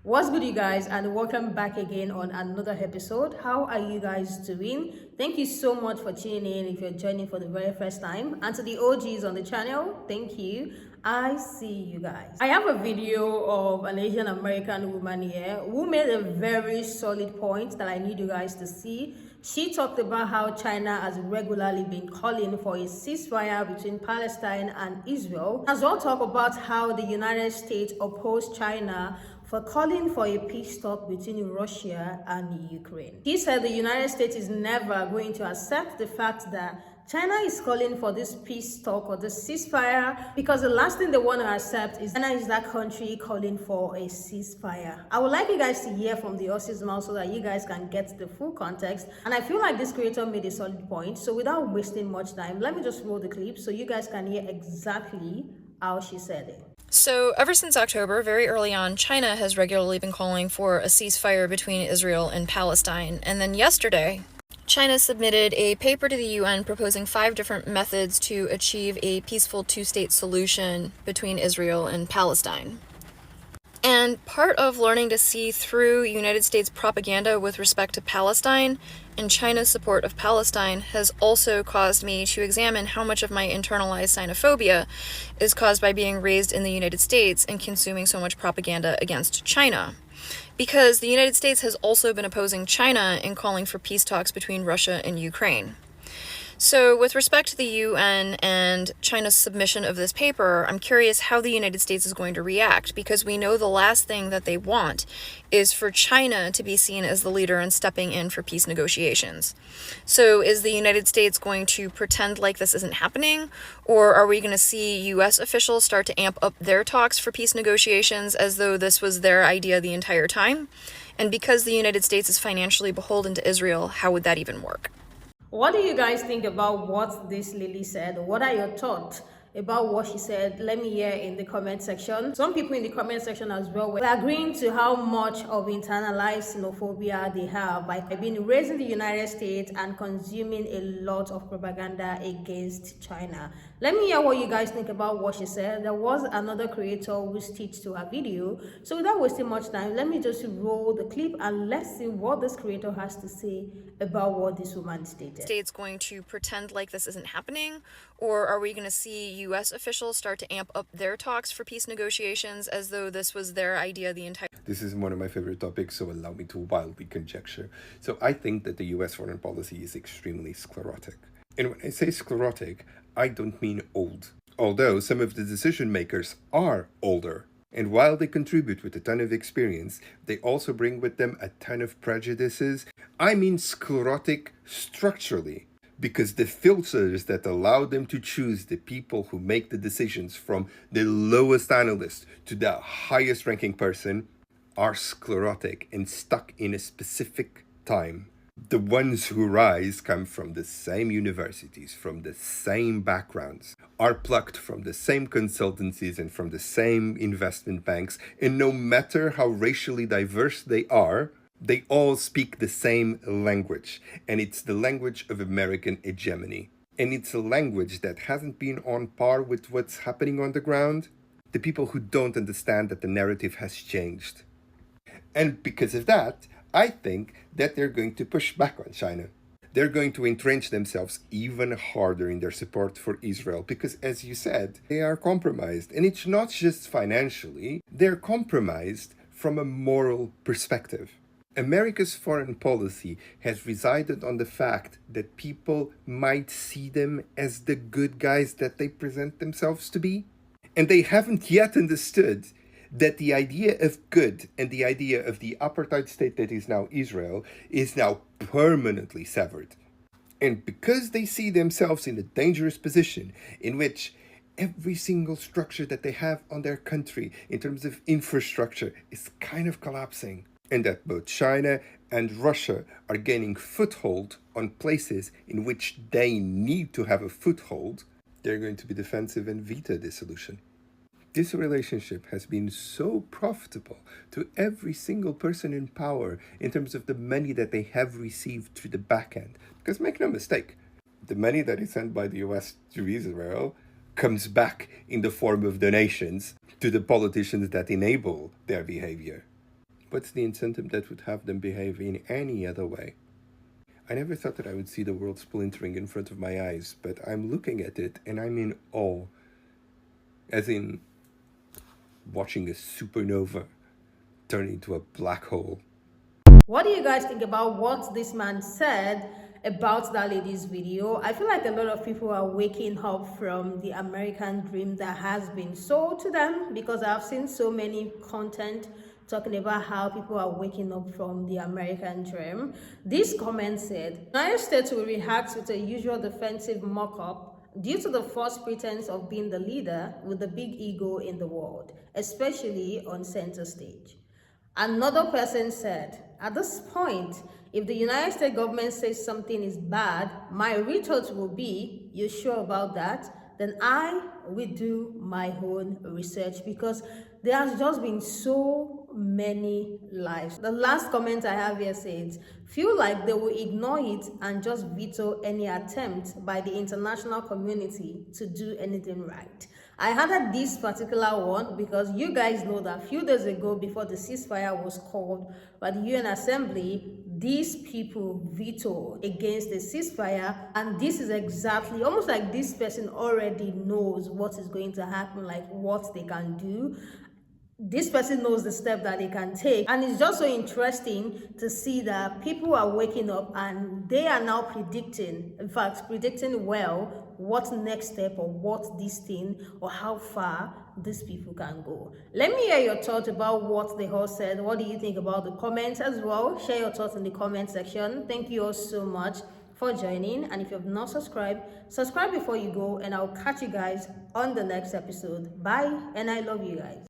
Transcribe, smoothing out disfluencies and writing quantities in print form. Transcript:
What's good, you guys, and welcome back again on another episode. How are you guys doing? Thank you so much for tuning in if you're joining for the very first time. And to the OGs on the channel, thank you. I see you guys. I have a video of an Asian American woman here who made a very solid point that I need you guys to see. She talked about how China has regularly been calling for a ceasefire between Palestine and Israel. As well, talk about how the United States opposed China for calling for a peace talk between Russia and Ukraine. He said the United States is never going to accept the fact that China is calling for this peace talk or this ceasefire because the last thing they want to accept is China is that country calling for a ceasefire. I would like you guys to hear from the horse's mouth so that you guys can get the full context. And I feel like this creator made a solid point. So without wasting much time, let me just roll the clip so you guys can hear exactly how she said it. So, ever since October, very early on, China has regularly been calling for a ceasefire between Israel and Palestine. And then yesterday, China submitted a paper to the UN proposing 5 different methods to achieve a peaceful two-state solution between Israel and Palestine. And part of learning to see through United States propaganda with respect to Palestine and China's support of Palestine has also caused me to examine how much of my internalized xenophobia is caused by being raised in the United States and consuming so much propaganda against China. Because the United States has also been opposing China in calling for peace talks between Russia and Ukraine. So, with respect to the UN and China's submission of this paper, I'm curious how the United States is going to react, because we know the last thing that they want is for China to be seen as the leader and stepping in for peace negotiations. So, is the United States going to pretend like this isn't happening, or are we going to see US officials start to amp up their talks for peace negotiations as though this was their idea the entire time? And because the United States is financially beholden to Israel, how would that even work? What do you guys think about what this Lily said? What are your thoughts about what she said? Let me hear in the comment section. Some people in the comment section as well were agreeing to how much of internalized xenophobia they have by being raised in the United States and consuming a lot of propaganda against China. Let me hear what you guys think about what she said. There was another creator who stitched to her video. So without wasting much time, let me just roll the clip and let's see what this creator has to say about what this woman stated. States going to pretend like this isn't happening, or are we going to see US officials start to amp up their talks for peace negotiations as though this was their idea the entire time? This is one of my favorite topics, so allow me to wildly conjecture. So I think that the US foreign policy is extremely sclerotic. And when I say sclerotic, I don't mean old. Although some of the decision makers are older. And while they contribute with a ton of experience, they also bring with them a ton of prejudices. I mean sclerotic structurally, because the filters that allow them to choose the people who make the decisions from the lowest analyst to the highest ranking person are sclerotic and stuck in a specific time. The ones who rise come from the same universities, from the same backgrounds, are plucked from the same consultancies and from the same investment banks, and no matter how racially diverse they are, they all speak the same language, and it's the language of American hegemony. And it's a language that hasn't been on par with what's happening on the ground. The people who don't understand that the narrative has changed. And because of that, I think that they're going to push back on China. They're going to entrench themselves even harder in their support for Israel because, as you said, they are compromised. And it's not just financially, they're compromised from a moral perspective. America's foreign policy has resided on the fact that people might see them as the good guys that they present themselves to be. And they haven't yet understood that the idea of good and the idea of the apartheid state that is now Israel is now permanently severed. And because they see themselves in a dangerous position in which every single structure that they have on their country in terms of infrastructure is kind of collapsing, and that both China and Russia are gaining foothold on places in which they need to have a foothold, they're going to be defensive and veto this solution. This relationship has been so profitable to every single person in power in terms of the money that they have received through the back end. Because make no mistake, the money that is sent by the US to Israel comes back in the form of donations to the politicians that enable their behavior. What's the incentive that would have them behave in any other way? I never thought that I would see the world splintering in front of my eyes, but I'm looking at it and I'm in awe. As in watching a supernova turn into a black hole. What do you guys think about what this man said about that lady's video? I feel like a lot of people are waking up from the American dream that has been sold to them, because I've seen so many content talking about how people are waking up from the American dream. This comment said, United States will react with a usual defensive mock-up due to the false pretense of being the leader with the big ego in the world, especially on center stage. Another person said, at this point, if the United States government says something is bad, my retort will be, you're sure about that? Then I will do my own research, because there has just been so many lives. The last comment I have here says, feel like they will ignore it and just veto any attempt by the international community to do anything right. I added this particular one because you guys know that a few days ago, before the ceasefire was called by the UN Assembly, these people vetoed against the ceasefire, and this is exactly, almost like this person already knows what is going to happen, like what they can do. This person knows the step that they can take, and it's just so interesting to see that people are waking up and they are now predicting, in fact predicting well, what next step or what this thing or how far these people can go. Let me hear your thoughts about what they all said. What do you think about the comments as well? Share your thoughts in the comment section. Thank you all so much for joining, and if you have not subscribed, subscribe before you go, and I'll catch you guys on the next episode. Bye, and I love you guys.